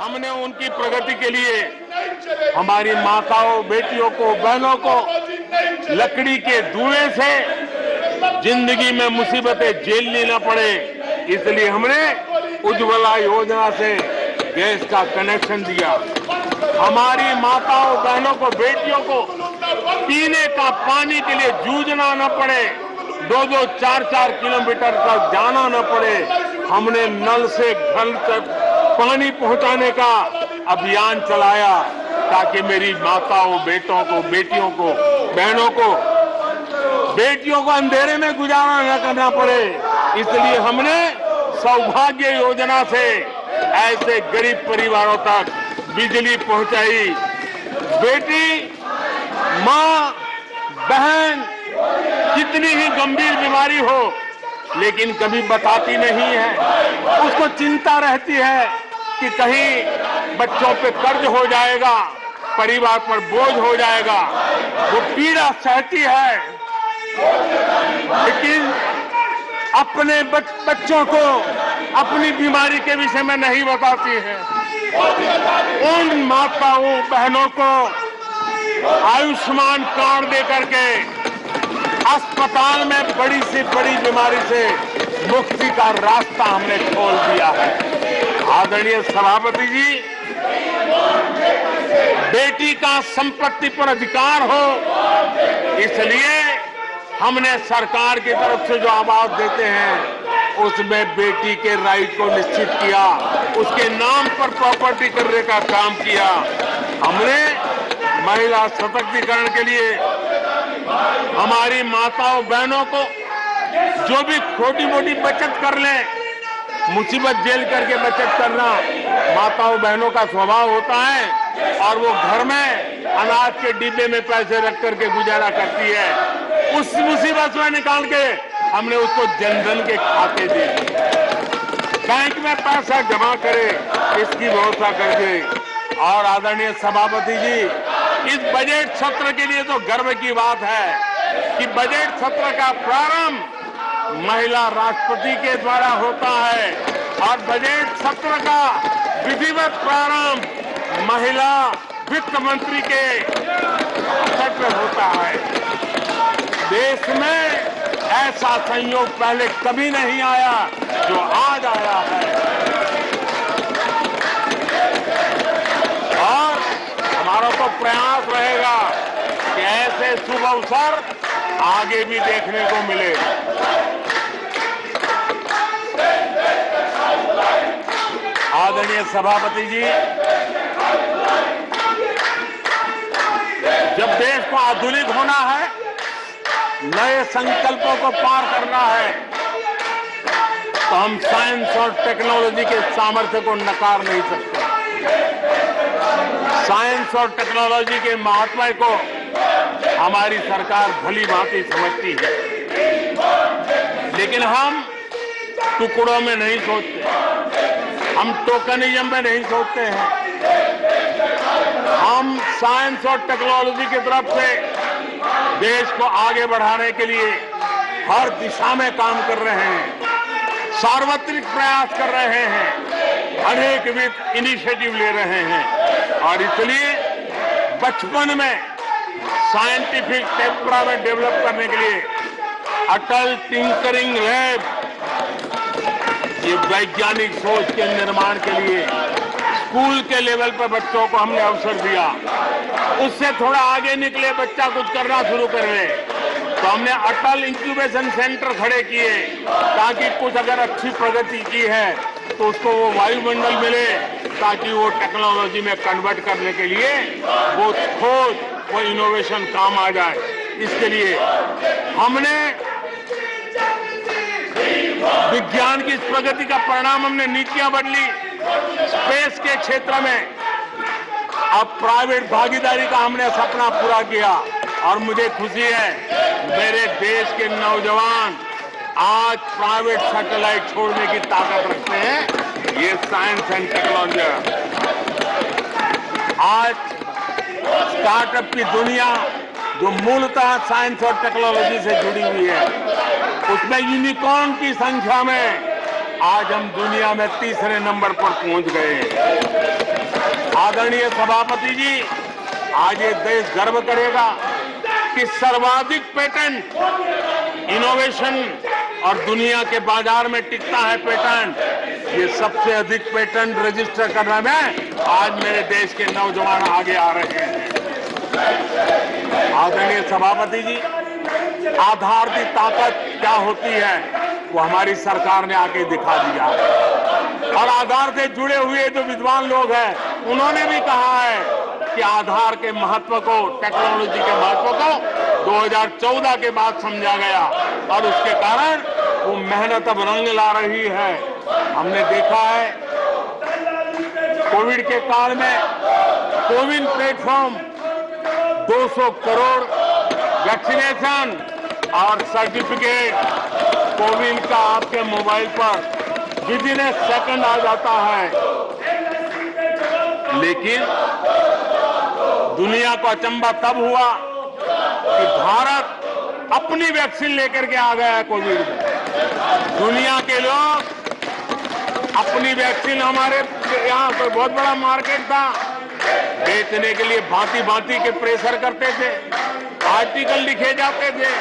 हमने उनकी प्रगति के लिए हमारी माताओं, बेटियों को, बहनों को लकड़ी के धुएं से जिंदगी में मुसीबतें झेलनी न पड़े, इसलिए हमने उज्ज्वला योजना से गैस का कनेक्शन दिया। हमारी माताओं, बहनों को, बेटियों को पीने का पानी के लिए जूझना न पड़े, 2-2, 4-4 किलोमीटर तक जाना न पड़े। हमने नल से घर तक पानी पहुंचाने का अभियान चलाया ताकि मेरी माताओं, बेटों को, बेटियों को, बहनों को, बेटियों को अंधेरे में गुजारा न करना पड़े। इसलिए हमने सौभाग्य योजना से ऐसे गरीब परिवारों तक बिजली पहुंचाई। बेटी, मां, बहन कितनी ही गंभीर बीमारी हो लेकिन कभी बताती नहीं है। उसको चिंता रहती है कि कहीं बच्चों पे कर्ज हो जाएगा, परिवार पर बोझ हो जाएगा। वो पीड़ा सहती है लेकिन अपने बच्चों को अपनी बीमारी के विषय में नहीं बताती है। उन माताओं, बहनों को आयुष्मान कार्ड दे करके अस्पताल में बड़ी से बड़ी बीमारी से मुक्ति का रास्ता हमने खोल दिया है। आदरणीय सभापति जी, बेटी का संपत्ति पर अधिकार हो, इसलिए हमने सरकार की तरफ से जो आवाज देते हैं उसमें बेटी के राइट को निश्चित किया, उसके नाम पर प्रॉपर्टी करने का काम किया। हमने महिला सशक्तिकरण के लिए हमारी माताओं, बहनों को जो भी छोटी मोटी बचत कर ले, मुसीबत झेल करके बचत करना माताओं, बहनों का स्वभाव होता है और वो घर में अनाज के डिब्बे में पैसे रख करके गुजारा करती है। उस मुसीबत में निकाल के हमने उसको जनधन के खाते दे दिए, बैंक में पैसा जमा करे, इसकी व्यवस्था कर दी। और आदरणीय सभापति जी, इस बजट सत्र के लिए तो गर्व की बात है कि बजट सत्र का प्रारंभ महिला राष्ट्रपति के द्वारा होता है और बजट सत्र का विधिवत प्रारंभ महिला वित्त मंत्री के अवसर पर होता है। देश में ऐसा संयोग पहले कभी नहीं आया जो आज आया है और हमारा तो प्रयास रहेगा कि ऐसे शुभ अवसर आगे भी देखने को मिले। आदरणीय सभापति जी, जब देश को आधुनिक होना है, नए संकल्पों को पार करना है, तो हम साइंस और टेक्नोलॉजी के सामर्थ्य को नकार नहीं सकते। साइंस और टेक्नोलॉजी के महत्व को हमारी सरकार भली भांति समझती है, लेकिन हम टुकड़ों में नहीं सोचते, हम टोकनिज्म में नहीं सोचते हैं। हम साइंस और टेक्नोलॉजी की तरफ से देश को आगे बढ़ाने के लिए हर दिशा में काम कर रहे हैं, सार्वत्रिक प्रयास कर रहे हैं, अनेक इनिशिएटिव ले रहे हैं और इसलिए बचपन में साइंटिफिक टेम्परामेंट डेवलप करने के लिए अटल टिंकरिंग लैब, ये वैज्ञानिक सोच के निर्माण के लिए स्कूल के लेवल पर बच्चों को हमने अवसर दिया। उससे थोड़ा आगे निकले, बच्चा कुछ करना शुरू कर ले, तो हमने अटल इंक्यूबेशन सेंटर खड़े किए ताकि कुछ अगर अच्छी प्रगति की है तो उसको वो वायुमंडल मिले, ताकि वो टेक्नोलॉजी में कन्वर्ट करने के लिए वो खोज, वो इनोवेशन काम आ जाए। इसके लिए हमने विज्ञान की इस प्रगति का परिणाम, हमने नीतियां बदली। स्पेस के क्षेत्र में अब प्राइवेट भागीदारी का हमने सपना पूरा किया और मुझे खुशी है मेरे देश के नौजवान आज प्राइवेट सैटेलाइट छोड़ने की ताकत रखते हैं। ये साइंस एंड टेक्नोलॉजी, आज स्टार्टअप की दुनिया जो मूलतः साइंस और टेक्नोलॉजी से जुड़ी हुई है, उसमें यूनिकॉर्न की संख्या में आज हम दुनिया में तीसरे नंबर पर पहुंच गए हैं। आदरणीय सभापति जी, आज ये देश गर्व करेगा कि सर्वाधिक पेटेंट इनोवेशन और दुनिया के बाजार में टिकता है पेटेंट, ये सबसे अधिक पेटेंट रजिस्टर करने में आज मेरे देश के नौजवान आगे आ रहे हैं। आदरणीय सभापति जी, आधार की ताकत क्या होती है वो हमारी सरकार ने आके दिखा दिया और आधार से जुड़े हुए जो विद्वान लोग हैं उन्होंने भी कहा है कि आधार के महत्व को, टेक्नोलॉजी के महत्व को 2014 के बाद समझा गया और उसके कारण वो मेहनत अब रंग ला रही है। हमने देखा है कोविड के काल में कोविन प्लेटफॉर्म 200 करोड़ वैक्सीनेशन और सर्टिफिकेट कोविन का आपके मोबाइल पर विदिन ए सेकंड आ जाता है। लेकिन दुनिया को अचंभा तब हुआ कि भारत अपनी वैक्सीन लेकर के आ गया है कोविड में। दुनिया के लोग अपनी वैक्सीन, हमारे यहाँ पर बहुत बड़ा मार्केट था, बेचने के लिए भांति भांति के प्रेशर करते थे, आर्टिकल लिखे जाते थे,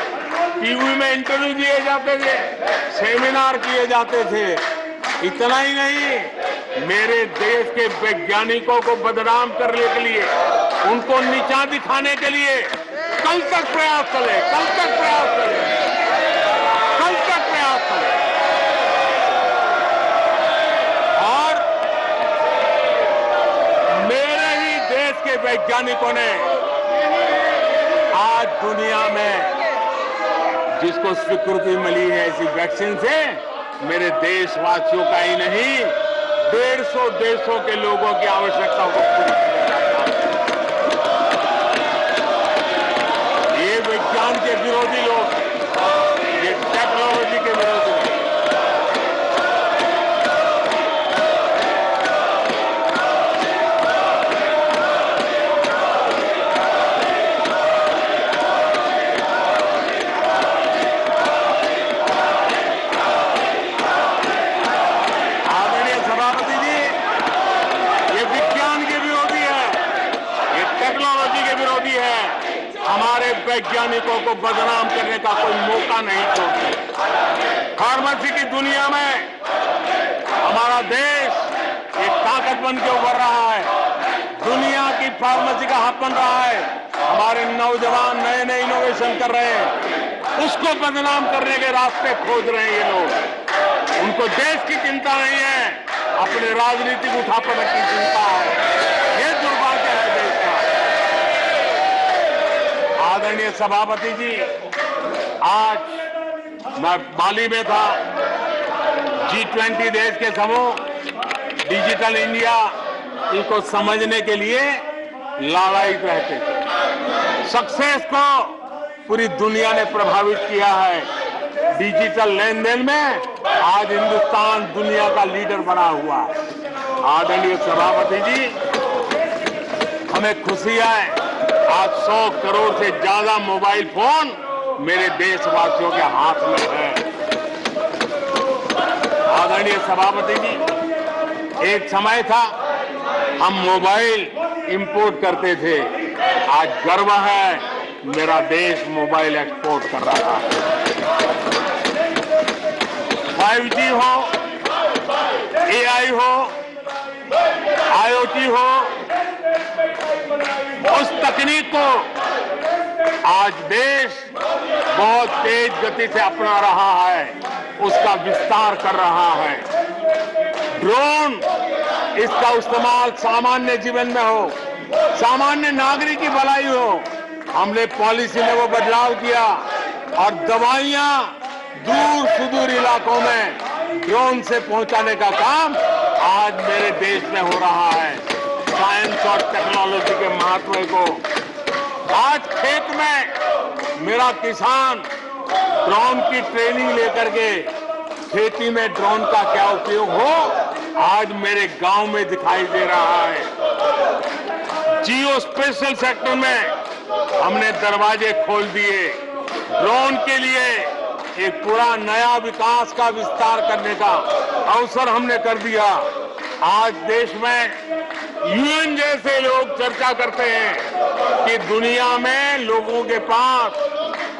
टीवी में इंटरव्यू दिए जाते थे, सेमिनार किए जाते थे। इतना ही नहीं, मेरे देश के वैज्ञानिकों को बदनाम करने के लिए, उनको नीचा दिखाने के लिए कल तक प्रयास चले, कल तक प्रयास चले, कल तक प्रयास चले। और मेरे ही देश के वैज्ञानिकों ने आज दुनिया में जिसको स्वीकृति मिली है ऐसी वैक्सीन से, मेरे देशवासियों का ही नहीं 150 देशों के लोगों की आवश्यकताओं को पूरी किया जाता है। ये विज्ञान के विरोधी लोग, ये टेक्नोलॉजी के विरोधी लोग, हमारे वैज्ञानिकों को बदनाम करने का कोई मौका नहीं छोड़ते। फार्मेसी की दुनिया में हमारा देश एक ताकत बन के उभर रहा है, दुनिया की फार्मेसी का हब बन रहा है। हमारे नौजवान नए नए इनोवेशन कर रहे हैं, उसको बदनाम करने के रास्ते खोज रहे हैं ये लोग। उनको देश की चिंता नहीं है, अपने राजनीतिक उठापटक की चिंता है। ये दुर्भाग्य है देश का। आदरणीय सभापति जी, आज मैं बाली में था, G20 देश के समूह डिजिटल इंडिया इनको समझने के लिए लालायित रहते थे। सक्सेस को पूरी दुनिया ने प्रभावित किया है। डिजिटल लेन देन में आज हिंदुस्तान दुनिया का लीडर बना हुआ है। आदरणीय सभापति जी, हमें खुशी है आज 100 करोड़ से ज्यादा मोबाइल फोन मेरे देशवासियों के हाथ में है। आदरणीय सभापति जी, एक समय था हम मोबाइल इंपोर्ट करते थे, आज गर्व है मेरा देश मोबाइल एक्सपोर्ट कर रहा है। 5G हो, AI हो, IoT हो, उस तकनीक को आज देश बहुत तेज गति से अपना रहा है, उसका विस्तार कर रहा है। ड्रोन, इसका इस्तेमाल सामान्य जीवन में हो, सामान्य नागरिक की भलाई हो, हमने पॉलिसी में वो बदलाव किया और दवाइयां दूर सुदूर इलाकों में ड्रोन से पहुंचाने का काम आज मेरे देश में हो रहा है। साइंस और टेक्नोलॉजी के महत्व को आज खेत में मेरा किसान ड्रोन की ट्रेनिंग लेकर के खेती में ड्रोन का क्या उपयोग हो, आज मेरे गांव में दिखाई दे रहा है। जियो स्पेशल सेक्टर में हमने दरवाजे खोल दिए। ड्रोन के लिए एक पूरा नया विकास का विस्तार करने का अवसर हमने कर दिया। आज देश में यूएन जैसे लोग चर्चा करते हैं कि दुनिया में लोगों के पास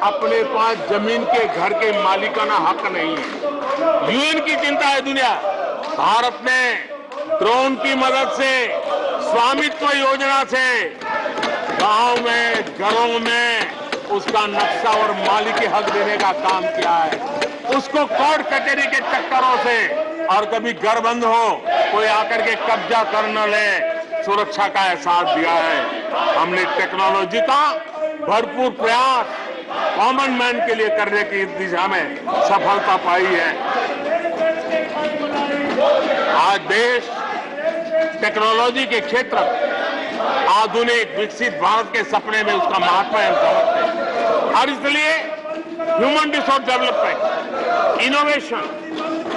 अपने पास जमीन के घर के मालिकाना हक नहीं है। यूएन की चिंता है दुनिया। भारत ने ड्रोन की मदद से, स्वामित्व योजना से गांव में, घरों में उसका नक्शा और मालिकी हक देने का काम किया है। उसको कोर्ट कचहरी के चक्करों से और कभी घर बंद हो कोई आकर के कब्जा कर न ले, सुरक्षा का एहसास दिया है। हमने टेक्नोलॉजी का भरपूर प्रयास कॉमन मैन के लिए करने की दिशा में सफलता पाई है। आज देश टेक्नोलॉजी के क्षेत्र आधुनिक विकसित भारत के सपने में उसका महत्व है और इसलिए ह्यूमन रिसोर्स डेवलपमेंट, इनोवेशन,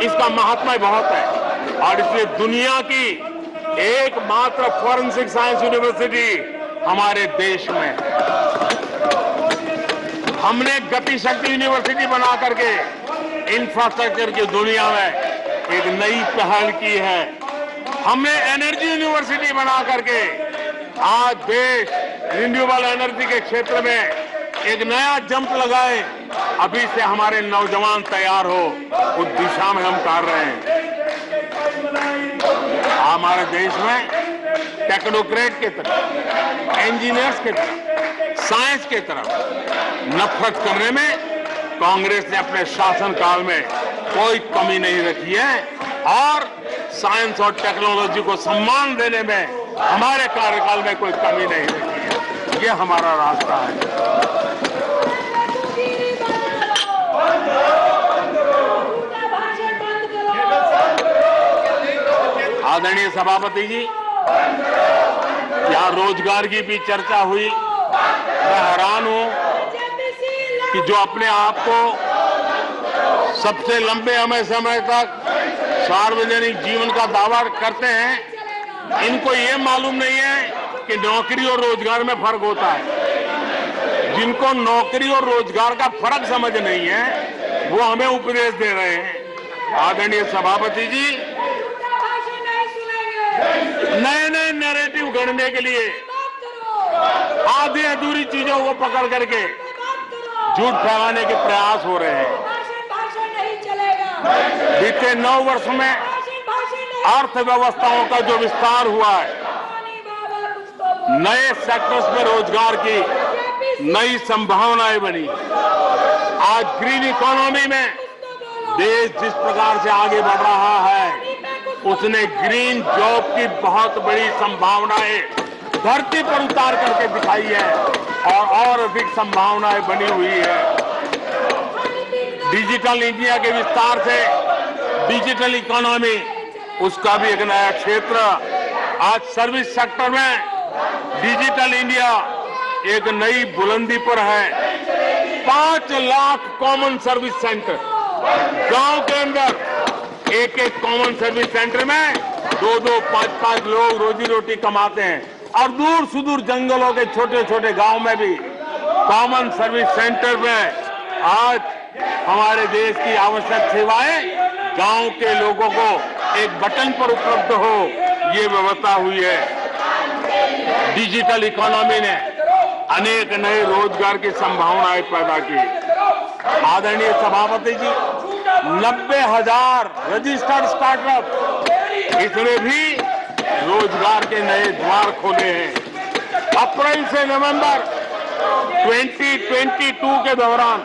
इसका महत्व बहुत है। और इसलिए दुनिया की एकमात्र फॉरेंसिक साइंस यूनिवर्सिटी हमारे देश में है। हमने गति शक्ति यूनिवर्सिटी बना करके इंफ्रास्ट्रक्चर की दुनिया में एक नई पहल की है। हमने एनर्जी यूनिवर्सिटी बना करके आज देश रिन्यूएबल एनर्जी के क्षेत्र में एक नया जंप लगाए। अभी से हमारे नौजवान तैयार हो, उस दिशा में हम कर रहे हैं। हमारे देश में टेक्नोक्रेट की तरफ, इंजीनियर्स की तरफ, साइंस की तरफ नफरत करने में कांग्रेस ने अपने शासनकाल में कोई कमी नहीं रखी है और साइंस और टेक्नोलॉजी को सम्मान देने में हमारे कार्यकाल में कोई कमी नहीं रखी है। ये हमारा रास्ता है। आदरणीय सभापति जी, यहाँ रोजगार की भी चर्चा हुई। मैं हैरान हूं कि जो अपने आप को सबसे लंबे समय तक सार्वजनिक जीवन का दावा करते हैं, इनको ये मालूम नहीं है कि नौकरी और रोजगार में फर्क होता है। जिनको नौकरी और रोजगार का फर्क समझ नहीं है वो हमें उपदेश दे रहे हैं। आदरणीय सभापति जी, नए नए नैरेटिव गढ़ने के लिए आधी अधूरी चीजों को पकड़ करके झूठ फैलाने के प्रयास हो रहे हैं। बीते 9 वर्ष में अर्थव्यवस्थाओं का जो विस्तार हुआ है, नए सेक्टर्स में रोजगार की नई संभावनाएं बनी। आज ग्रीन इकोनॉमी में देश जिस प्रकार से आगे बढ़ रहा है, उसने ग्रीन जॉब की बहुत बड़ी संभावनाएं धरती पर उतार करके दिखाई है और अधिक संभावनाएं बनी हुई है। डिजिटल इंडिया के विस्तार से डिजिटल इकोनॉमी, उसका भी एक नया क्षेत्र। आज सर्विस सेक्टर में डिजिटल इंडिया एक नई बुलंदी पर है। 5 लाख कॉमन सर्विस सेंटर, गांव के अंदर एक एक कॉमन सर्विस सेंटर में 2-2, 5-5 लोग रोजी रोटी कमाते हैं। और दूर सुदूर जंगलों के छोटे छोटे गांव में भी कॉमन सर्विस सेंटर में आज हमारे देश की आवश्यक सेवाएं गांव के लोगों को एक बटन पर उपलब्ध हो, ये व्यवस्था हुई है। डिजिटल इकोनॉमी ने अनेक नए रोजगार की संभावनाएं पैदा की। आदरणीय सभापति जी, 90,000 रजिस्टर्ड स्टार्टअप, इसने भी रोजगार के नए द्वार खोले हैं। अप्रैल से नवंबर 2022 के दौरान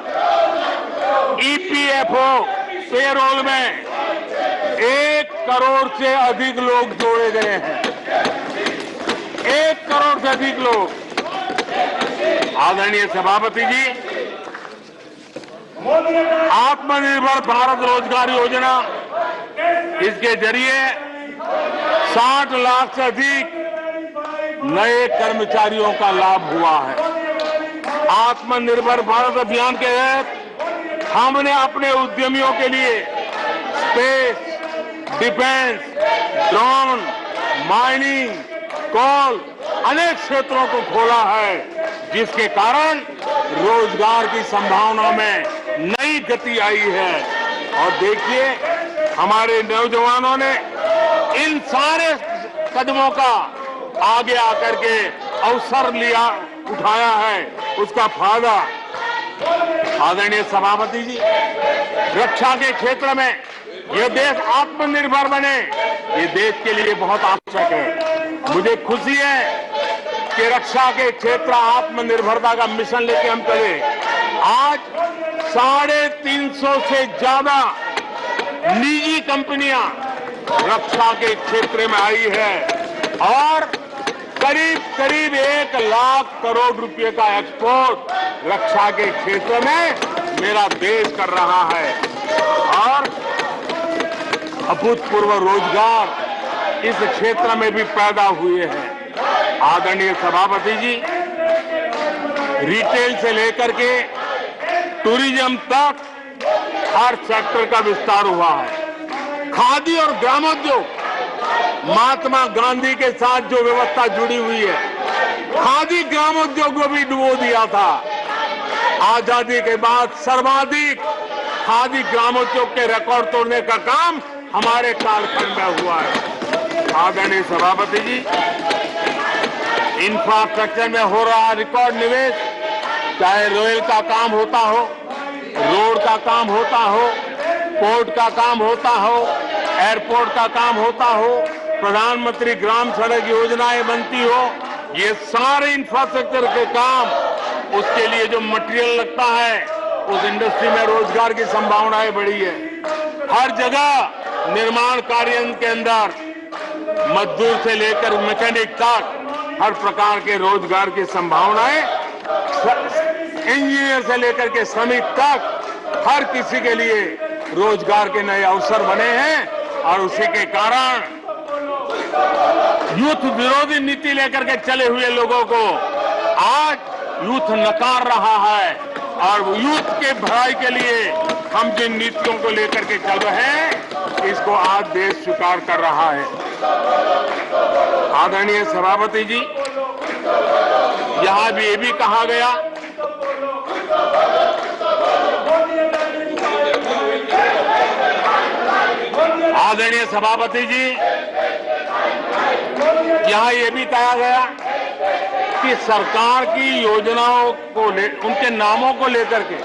ईपीएफओ पेरोल में 1 करोड़ से अधिक लोग जोड़े गए हैं। 1 करोड़ से अधिक लोग। आदरणीय सभापति जी, आत्मनिर्भर भारत रोजगार योजना, इसके जरिए 60 लाख से अधिक नए कर्मचारियों का लाभ हुआ है। आत्मनिर्भर भारत अभियान के तहत हमने अपने उद्यमियों के लिए स्पेस, डिफेंस, ड्रोन, माइनिंग, कोल, अनेक क्षेत्रों को खोला है, जिसके कारण रोजगार की संभावना में नई गति आई है। और देखिए, हमारे नौजवानों ने इन सारे कदमों का आगे आकर के अवसर लिया, उठाया है, उसका फायदा। आदरणीय सभापति जी, रक्षा के क्षेत्र में यह देश आत्मनिर्भर बने, ये देश के लिए बहुत आवश्यक है। मुझे खुशी है कि रक्षा के क्षेत्र आत्मनिर्भरता का मिशन लेके हम चले। आज 350 से ज्यादा निजी कंपनियां रक्षा के क्षेत्र में आई है और करीब करीब 1 लाख करोड़ रुपए का एक्सपोर्ट रक्षा के क्षेत्र में मेरा देश कर रहा है। और अभूतपूर्व रोजगार इस क्षेत्र में भी पैदा हुए हैं। आदरणीय सभापति जी, रिटेल से लेकर के टूरिज्म तक हर सेक्टर का विस्तार हुआ है। खादी और ग्रामोद्योग, महात्मा गांधी के साथ जो व्यवस्था जुड़ी हुई है, खादी ग्रामोद्योग को भी डुबो दिया था। आजादी के बाद सर्वाधिक खादी ग्रामोद्योग के रिकॉर्ड तोड़ने का काम हमारे कालखंड में हुआ है। आदरणीय सभापति जी, इंफ्रास्ट्रक्चर में हो रहा रिकॉर्ड निवेश, चाहे रेल का काम होता हो, रोड का काम होता हो, पोर्ट का काम होता हो, एयरपोर्ट का काम होता हो, प्रधानमंत्री ग्राम सड़क योजनाएं बनती हो, ये सारे इंफ्रास्ट्रक्चर के काम, उसके लिए जो मटेरियल लगता है, उस इंडस्ट्री में रोजगार की संभावनाएं बढ़ी है। हर जगह निर्माण कार्य के अंदर मजदूर से लेकर मैकेनिक तक हर प्रकार के रोजगार की संभावनाएं, इंजीनियर से लेकर के श्रमिक तक हर किसी के लिए रोजगार के नए अवसर बने हैं। और उसी के कारण यूथ विरोधी नीति लेकर के चले हुए लोगों को आज यूथ नकार रहा है। और यूथ के भलाई के लिए हम जिन नीतियों को लेकर के चल रहे हैं, इसको आज देश स्वीकार कर रहा है। आदरणीय सभापति जी, यहां भी ये भी कहा गया आदरणीय सभापति जी, यहां ये भी कहा गया कि सरकार की योजनाओं को उनके नामों को लेकर के